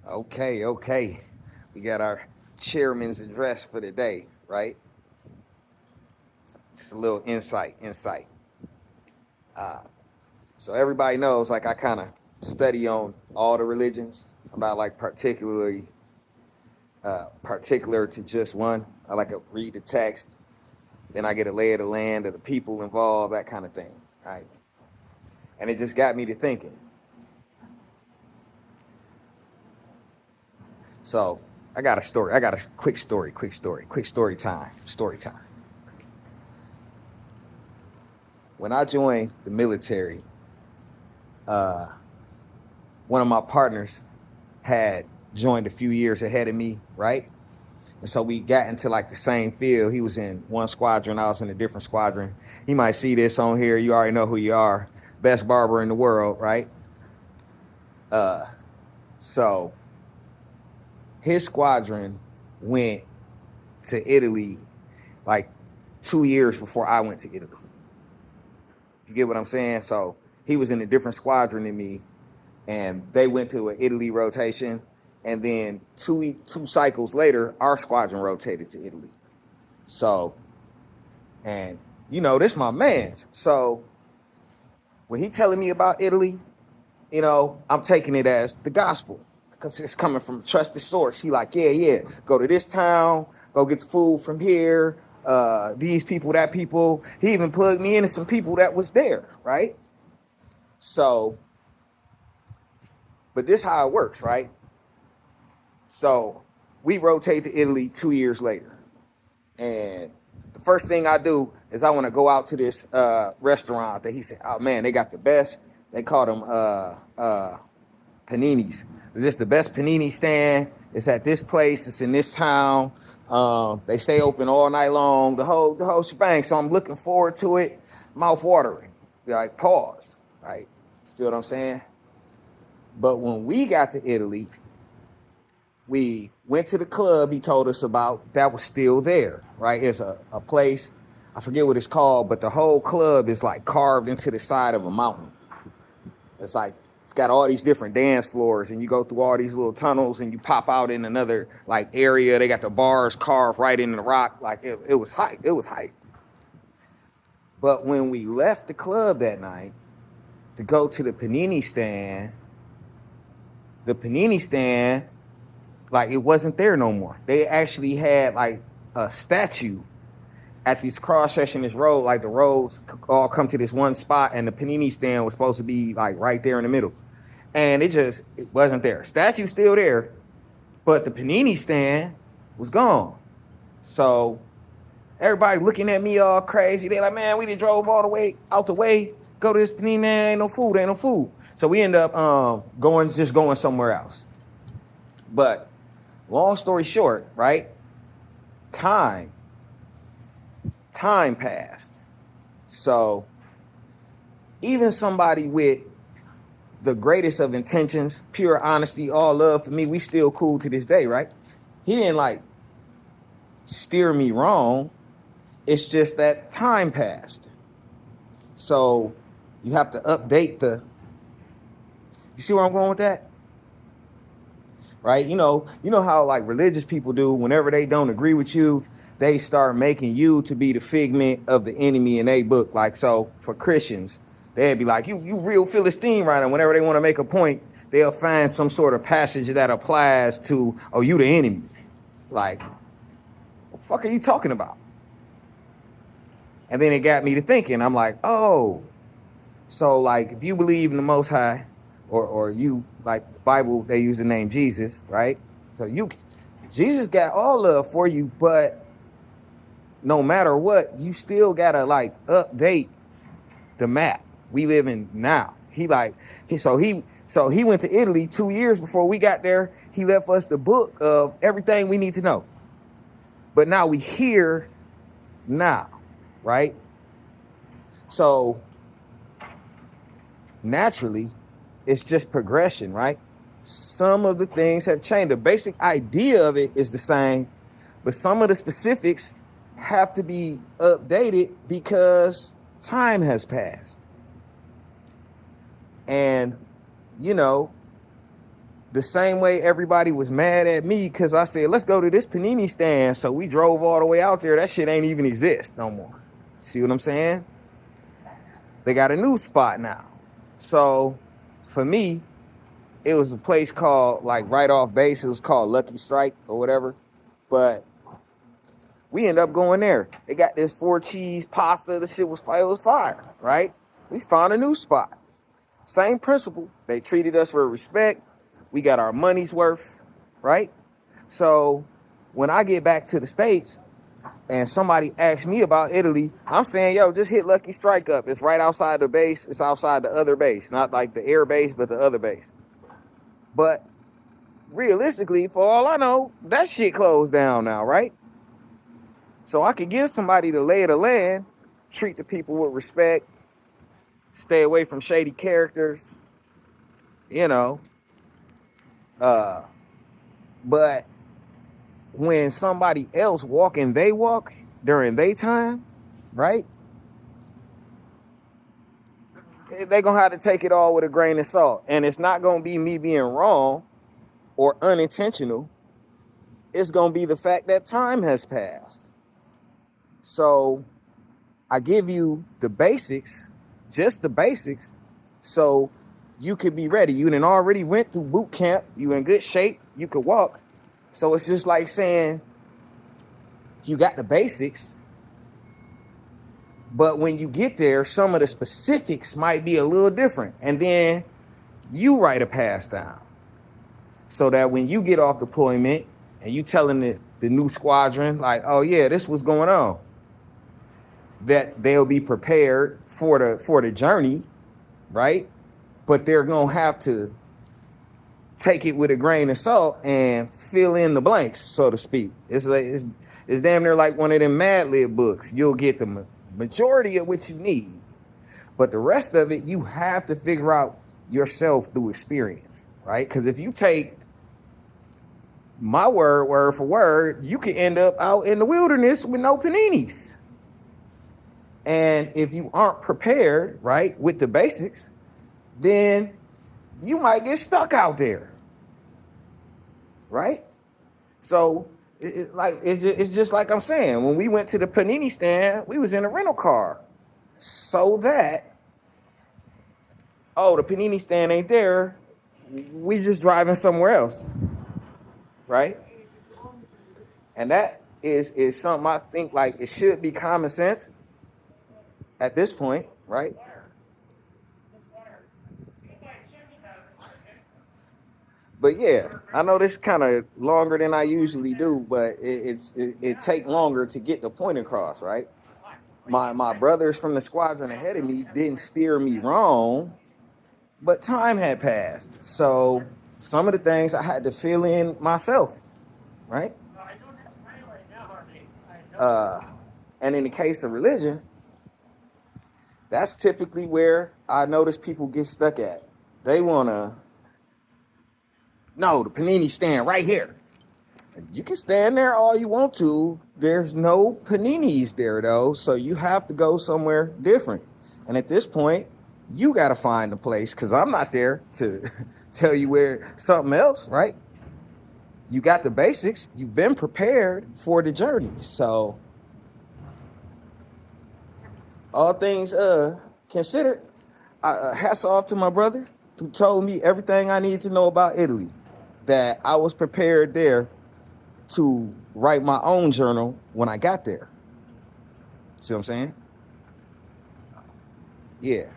Okay. We got our chairman's address for the day, right? Just a little insight. So everybody knows, like, I kind of study on all the religions. I'm not like particular to just one. I like to read the text, then I get a lay of the land of the people involved, that kind of thing, right? And it just got me to thinking. So I got a story. I got a quick story time. Story time. When I joined the military, uh, one of my partners had joined a few years ahead of me, right? And so we got into like the same field. He was in one squadron, I was in a different squadron. He might see this on here. You already know who you are. Best barber in the world, right? So his squadron went to Italy like 2 years before I went to Italy. You get what I'm saying? So he was in a different squadron than me, and they went to an Italy rotation, and then two cycles later, our squadron rotated to Italy. So, and this my man's. So when he telling me about Italy, I'm taking it as the gospel because it's coming from a trusted source. He like, yeah, go to this town, go get the food from here. These people, that people. He even plugged me into some people that was there, right? So, but this how it works, right? So we rotate to Italy 2 years later. And the first thing I do is I want to go out to this restaurant that he said, oh man, they got the best. They call them paninis. This is the best panini stand. It's at this place. It's in this town. They stay open all night long. The whole shebang. So I'm looking forward to it. Mouth watering. Like pause. Right? Feel what I'm saying? But when we got to Italy, we went to the club he told us about that was still there, right? It's a place, I forget what it's called, but the whole club is like carved into the side of a mountain. It's like, it's got all these different dance floors, and you go through all these little tunnels and you pop out in another like area. They got the bars carved right into the rock. Like it was hype. It was hype. But when we left the club that night to go to the panini stand, like it wasn't there no more. They actually had like a statue at this cross section, this road, like the roads all come to this one spot, and the panini stand was supposed to be like right there in the middle. And it wasn't there. Statue's still there, but the panini stand was gone. So everybody looking at me all crazy. They like, man, we done drove all the way out the way, go to this panini, ain't no food. So we end up going somewhere else. But long story short, right? Time passed. So even somebody with the greatest of intentions, pure honesty, all love for me, we still cool to this day, right? He didn't like steer me wrong. It's just that time passed. So you have to update you see where I'm going with that? Right? You know how like religious people do whenever they don't agree with you, they start making you to be the figment of the enemy in their book. Like, so for Christians, they'd be like, you real Philistine, right? And whenever they want to make a point, they'll find some sort of passage that applies to, oh, you the enemy. Like, what the fuck are you talking about? And then it got me to thinking. I'm like, oh, so like if you believe in the Most High, or you, like the Bible, they use the name Jesus, right? So Jesus got all love for you, but no matter what, you still gotta like update the map we live in now. So he went to Italy 2 years before we got there. He left us the book of everything we need to know. But now we here now, right? So naturally, it's just progression, right? Some of the things have changed. The basic idea of it is the same, but some of the specifics have to be updated because time has passed. And, The same way everybody was mad at me because I said, let's go to this panini stand. So we drove all the way out there. That shit ain't even exist no more. See what I'm saying? They got a new spot now. So for me, it was a place called, like, right off base. It was called Lucky Strike or whatever. But we ended up going there. They got this 4-cheese pasta. The shit was fire, right? We found a new spot. Same principle. They treated us with respect. We got our money's worth, right? So when I get back to the States and somebody asks me about Italy, I'm saying, yo, just hit Lucky Strike up. It's right outside the base. It's outside the other base. Not like the air base, but the other base. But realistically, for all I know, that shit closed down now, right? So I could give somebody the lay of the land, treat the people with respect, stay away from shady characters, you know. But when somebody else walking they walk during their time, right? They're going to have to take it all with a grain of salt. And it's not going to be me being wrong or unintentional. It's going to be the fact that time has passed. So I give you the basics, just the basics, so you could be ready. You done already went through boot camp. You in good shape. You could walk. So it's just like saying you got the basics, but when you get there, some of the specifics might be a little different. And then you write a pass down so that when you get off deployment and you telling the new squadron, like, oh yeah, this was going on, that they'll be prepared for the journey, right? But they're gonna have to take it with a grain of salt and fill in the blanks, so to speak. It's like it's damn near like one of them Mad Lib books. You'll get the majority of what you need, but the rest of it you have to figure out yourself through experience, right? Because if you take my word for word, you could end up out in the wilderness with no paninis. And if you aren't prepared, right, with the basics, then you might get stuck out there, right? So it's just like I'm saying, when we went to the panini stand, we was in a rental car so that, oh, the panini stand ain't there, we just driving somewhere else, right? And that is something I think, like, it should be common sense at this point, right? But yeah, I know this kind of longer than I usually do, but it take longer to get the point across, right? My brothers from the squadron ahead of me didn't steer me wrong, but time had passed. So some of the things I had to fill in myself, right? And in the case of religion, that's typically where I notice people get stuck at. They want to, no, the panini stand right here. You can stand there all you want to. There's no paninis there, though, so you have to go somewhere different. And at this point, you got to find a place, because I'm not there to tell you where something else, right? You got the basics. You've been prepared for the journey. So all things considered, hats off to my brother who told me everything I need to know about Italy, that I was prepared there to write my own journal when I got there. See what I'm saying? Yeah.